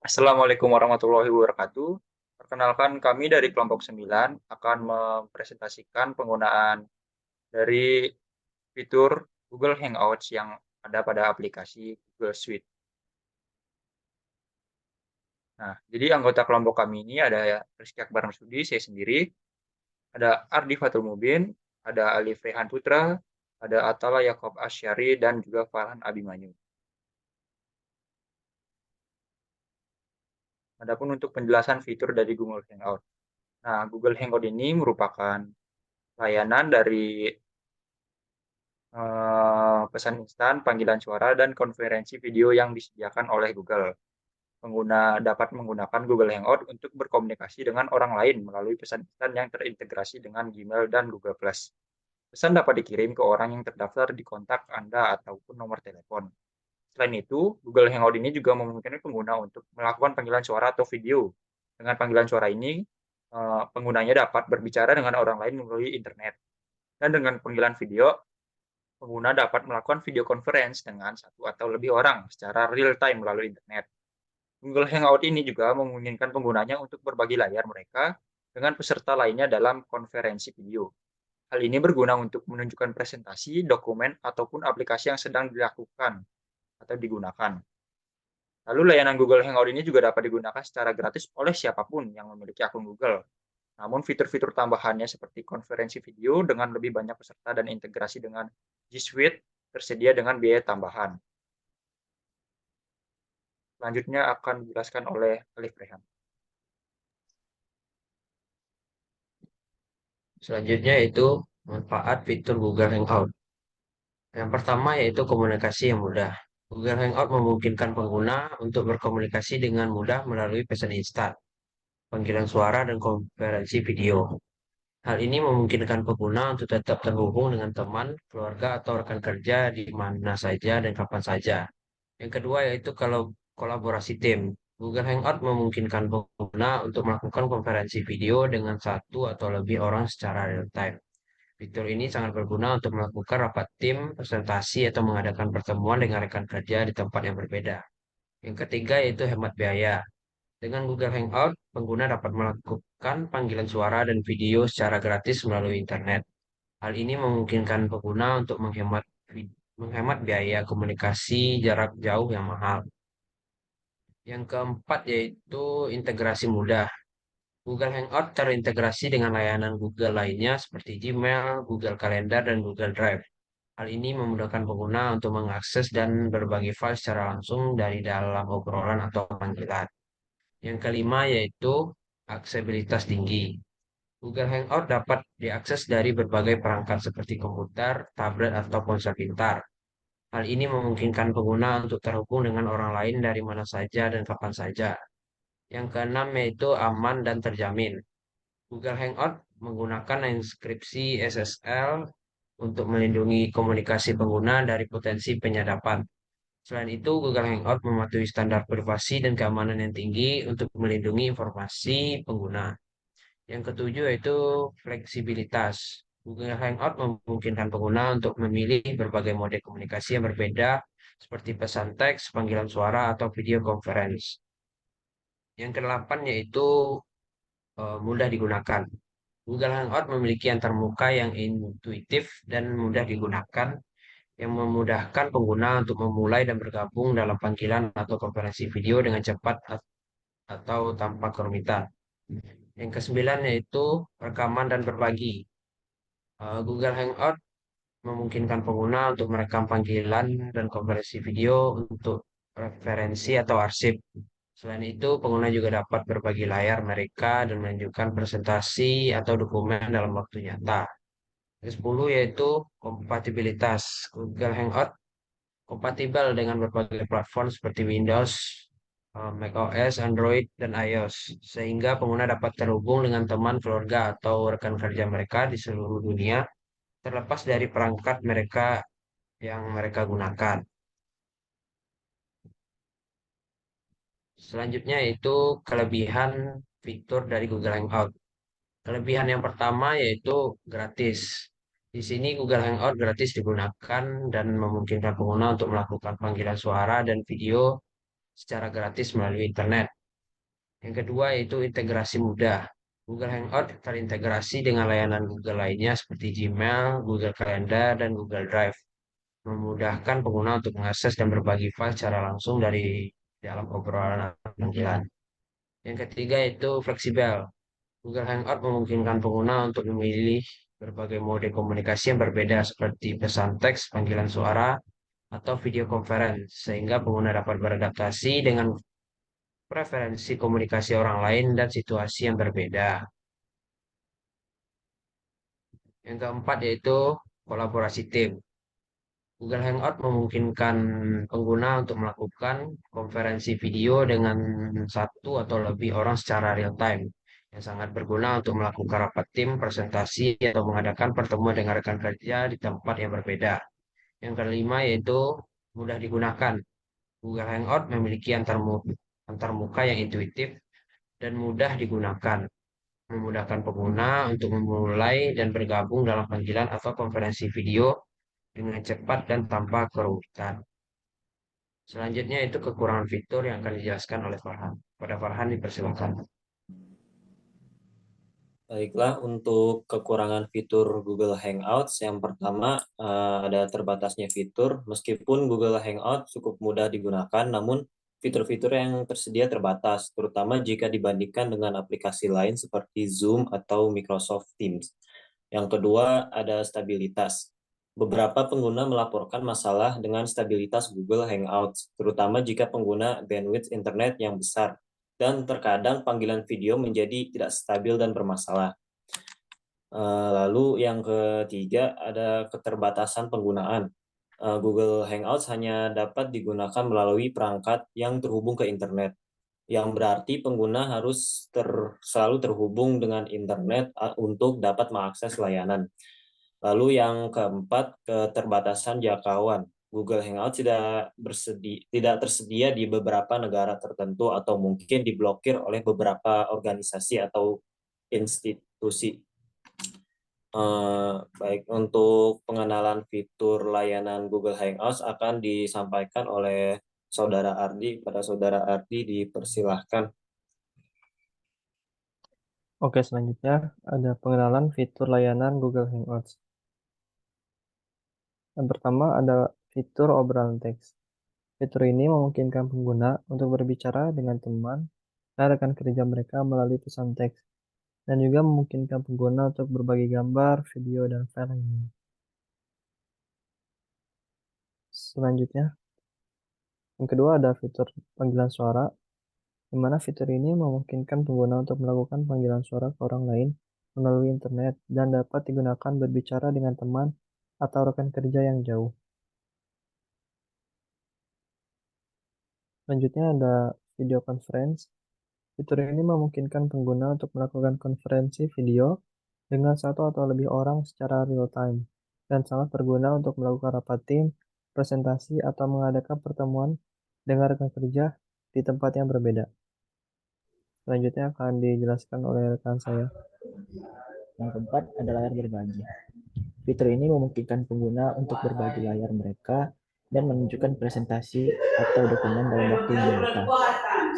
Assalamualaikum warahmatullahi wabarakatuh. Perkenalkan kami dari kelompok 9 akan mempresentasikan penggunaan dari fitur Google Hangouts yang ada pada aplikasi Google Suite. Nah, jadi anggota kelompok kami ini ada Rizky Akbar Marsudi, saya sendiri, ada Ardi Fatul Mubin, ada Alif Rehan Putra, ada Atala Yakob Asyari, dan juga Farhan Abimanyu. Adapun untuk penjelasan fitur dari Google Hangout. Nah, Google Hangout ini merupakan layanan dari pesan instan, panggilan suara, dan konferensi video yang disediakan oleh Google. Pengguna dapat menggunakan Google Hangout untuk berkomunikasi dengan orang lain melalui pesan instan yang terintegrasi dengan Gmail dan Google+. Pesan dapat dikirim ke orang yang terdaftar di kontak Anda ataupun nomor telepon. Selain itu, Google Hangout ini juga memungkinkan pengguna untuk melakukan panggilan suara atau video. Dengan panggilan suara ini, penggunanya dapat berbicara dengan orang lain melalui internet. Dan dengan panggilan video, pengguna dapat melakukan video conference dengan satu atau lebih orang secara real time melalui internet. Google Hangout ini juga memungkinkan penggunanya untuk berbagi layar mereka dengan peserta lainnya dalam konferensi video. Hal ini berguna untuk menunjukkan presentasi, dokumen, ataupun aplikasi yang sedang dilakukan atau digunakan. Lalu layanan Google Hangout ini juga dapat digunakan secara gratis oleh siapapun yang memiliki akun Google. Namun fitur-fitur tambahannya seperti konferensi video dengan lebih banyak peserta dan integrasi dengan G Suite tersedia dengan biaya tambahan. Selanjutnya akan dijelaskan oleh Alif Rehan. Selanjutnya yaitu manfaat fitur Google Hangout. Yang pertama yaitu komunikasi yang mudah. Google Hangout memungkinkan pengguna untuk berkomunikasi dengan mudah melalui pesan instan, panggilan suara, dan konferensi video. Hal ini memungkinkan pengguna untuk tetap terhubung dengan teman, keluarga, atau rekan kerja di mana saja dan kapan saja. Yang kedua yaitu kalau kolaborasi tim. Google Hangout memungkinkan pengguna untuk melakukan konferensi video dengan satu atau lebih orang secara real time. Fitur ini sangat berguna untuk melakukan rapat tim, presentasi, atau mengadakan pertemuan dengan rekan kerja di tempat yang berbeda. Yang ketiga yaitu hemat biaya. Dengan Google Hangout, pengguna dapat melakukan panggilan suara dan video secara gratis melalui internet. Hal ini memungkinkan pengguna untuk menghemat biaya komunikasi jarak jauh yang mahal. Yang keempat yaitu integrasi mudah. Google Hangout terintegrasi dengan layanan Google lainnya seperti Gmail, Google Calendar, dan Google Drive. Hal ini memudahkan pengguna untuk mengakses dan berbagi file secara langsung dari dalam obrolan atau panggilan. Yang kelima yaitu aksesibilitas tinggi. Google Hangout dapat diakses dari berbagai perangkat seperti komputer, tablet, atau ponsel pintar. Hal ini memungkinkan pengguna untuk terhubung dengan orang lain dari mana saja dan kapan saja. Yang keenam yaitu aman dan terjamin. Google Hangout menggunakan enkripsi SSL untuk melindungi komunikasi pengguna dari potensi penyadapan. Selain itu, Google Hangout mematuhi standar privasi dan keamanan yang tinggi untuk melindungi informasi pengguna. Yang ketujuh yaitu fleksibilitas. Google Hangout memungkinkan pengguna untuk memilih berbagai mode komunikasi yang berbeda seperti pesan teks, panggilan suara, atau video conference. Yang kedelapan yaitu mudah digunakan. Google Hangout memiliki antarmuka yang intuitif dan mudah digunakan, yang memudahkan pengguna untuk memulai dan bergabung dalam panggilan atau konferensi video dengan cepat atau tanpa kerumitan. Yang kesembilan yaitu rekaman dan berbagi. Google Hangout memungkinkan pengguna untuk merekam panggilan dan konferensi video untuk referensi atau arsip. Selain itu, pengguna juga dapat berbagi layar mereka dan menunjukkan presentasi atau dokumen dalam waktu nyata. Yang 10 yaitu kompatibilitas. Google Hangout kompatibel dengan berbagai platform seperti Windows, macOS, Android, dan iOS, sehingga pengguna dapat terhubung dengan teman, keluarga, atau rekan kerja mereka di seluruh dunia, terlepas dari perangkat mereka yang mereka gunakan. Selanjutnya yaitu kelebihan fitur dari Google Hangout. Kelebihan yang pertama yaitu gratis. Di sini Google Hangout gratis digunakan dan memungkinkan pengguna untuk melakukan panggilan suara dan video secara gratis melalui internet. Yang kedua yaitu integrasi mudah. Google Hangout terintegrasi dengan layanan Google lainnya seperti Gmail, Google Calendar, dan Google Drive, memudahkan pengguna untuk mengakses dan berbagi file secara langsung dari dalam obrolan panggilan. Yang ketiga itu fleksibel. Google Hangout memungkinkan pengguna untuk memilih berbagai mode komunikasi yang berbeda seperti pesan teks, panggilan suara, atau video conference, sehingga pengguna dapat beradaptasi dengan preferensi komunikasi orang lain dan situasi yang berbeda. Yang keempat yaitu kolaborasi tim. Google Hangout memungkinkan pengguna untuk melakukan konferensi video dengan satu atau lebih orang secara real time, yang sangat berguna untuk melakukan rapat tim, presentasi, atau mengadakan pertemuan dengan rekan kerja di tempat yang berbeda. Yang kelima yaitu mudah digunakan. Google Hangout memiliki antarmuka yang intuitif dan mudah digunakan, memudahkan pengguna untuk memulai dan bergabung dalam panggilan atau konferensi video dengan cepat dan tanpa kerugian. Selanjutnya itu kekurangan fitur yang akan dijelaskan oleh Farhan. Pada Farhan dipersilakan. Baiklah, untuk kekurangan fitur Google Hangouts, yang pertama ada terbatasnya fitur. Meskipun Google Hangout cukup mudah digunakan, namun fitur-fitur yang tersedia terbatas, terutama jika dibandingkan dengan aplikasi lain seperti Zoom atau Microsoft Teams. Yang kedua, ada stabilitas. Beberapa pengguna melaporkan masalah dengan stabilitas Google Hangouts, terutama jika pengguna bandwidth internet yang besar dan terkadang panggilan video menjadi tidak stabil dan bermasalah. Lalu yang ketiga ada keterbatasan penggunaan. Google Hangouts hanya dapat digunakan melalui perangkat yang terhubung ke internet, yang berarti pengguna harus selalu terhubung dengan internet untuk dapat mengakses layanan. Lalu yang keempat, keterbatasan jangkauan. Google Hangouts tidak tersedia di beberapa negara tertentu atau mungkin diblokir oleh beberapa organisasi atau institusi. Baik, untuk pengenalan fitur layanan Google Hangouts akan disampaikan oleh Saudara Ardi. Pada Saudara Ardi dipersilahkan. Oke, selanjutnya ada pengenalan fitur layanan Google Hangouts. Yang pertama ada fitur obrolan teks. Fitur ini memungkinkan pengguna untuk berbicara dengan teman dan rekan kerja mereka melalui pesan teks, dan juga memungkinkan pengguna untuk berbagi gambar, video, dan file lainnya. Selanjutnya, yang kedua ada fitur panggilan suara, di mana fitur ini memungkinkan pengguna untuk melakukan panggilan suara ke orang lain melalui internet dan dapat digunakan berbicara dengan teman atau rekan kerja yang jauh. Selanjutnya ada video conference. Fitur ini memungkinkan pengguna untuk melakukan konferensi video dengan satu atau lebih orang secara real time dan sangat berguna untuk melakukan rapat tim, presentasi, atau mengadakan pertemuan dengan rekan kerja di tempat yang berbeda. Selanjutnya akan dijelaskan oleh rekan saya. Yang keempat ada layar berbagi. Fitur ini memungkinkan pengguna untuk berbagi layar mereka dan menunjukkan presentasi atau dokumen dalam waktu yang nyata,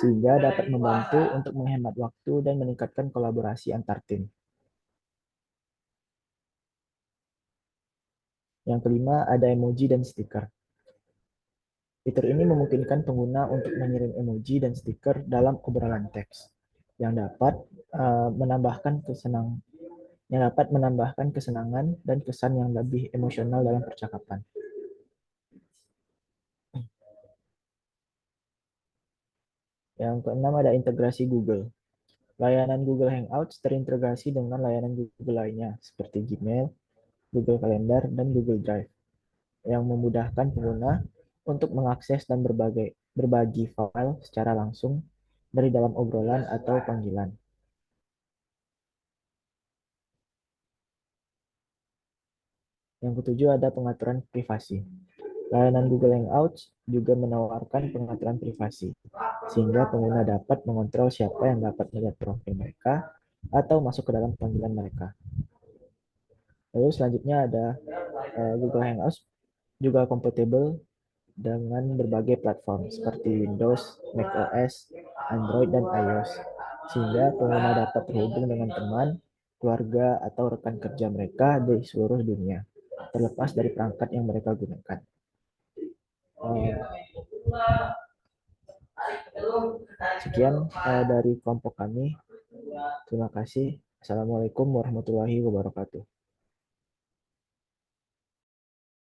sehingga dapat membantu untuk menghemat waktu dan meningkatkan kolaborasi antar tim. Yang kelima ada emoji dan stiker. Fitur ini memungkinkan pengguna untuk mengirim emoji dan stiker dalam obrolan teks yang dapat menambahkan kesenangan dan kesan yang lebih emosional dalam percakapan. Yang keenam ada integrasi Google. Layanan Google Hangouts terintegrasi dengan layanan Google lainnya seperti Gmail, Google Calendar, dan Google Drive yang memudahkan pengguna untuk mengakses dan berbagi file secara langsung dari dalam obrolan atau panggilan. Yang ketujuh ada pengaturan privasi. Layanan Google Hangouts juga menawarkan pengaturan privasi, sehingga pengguna dapat mengontrol siapa yang dapat melihat profil mereka atau masuk ke dalam panggilan mereka. Lalu selanjutnya ada Google Hangouts juga kompatibel dengan berbagai platform seperti Windows, macOS, Android, dan iOS, sehingga pengguna dapat terhubung dengan teman, keluarga, atau rekan kerja mereka di seluruh dunia, terlepas dari perangkat yang mereka gunakan. Sekian dari kelompok kami. Terima kasih. Assalamualaikum warahmatullahi wabarakatuh.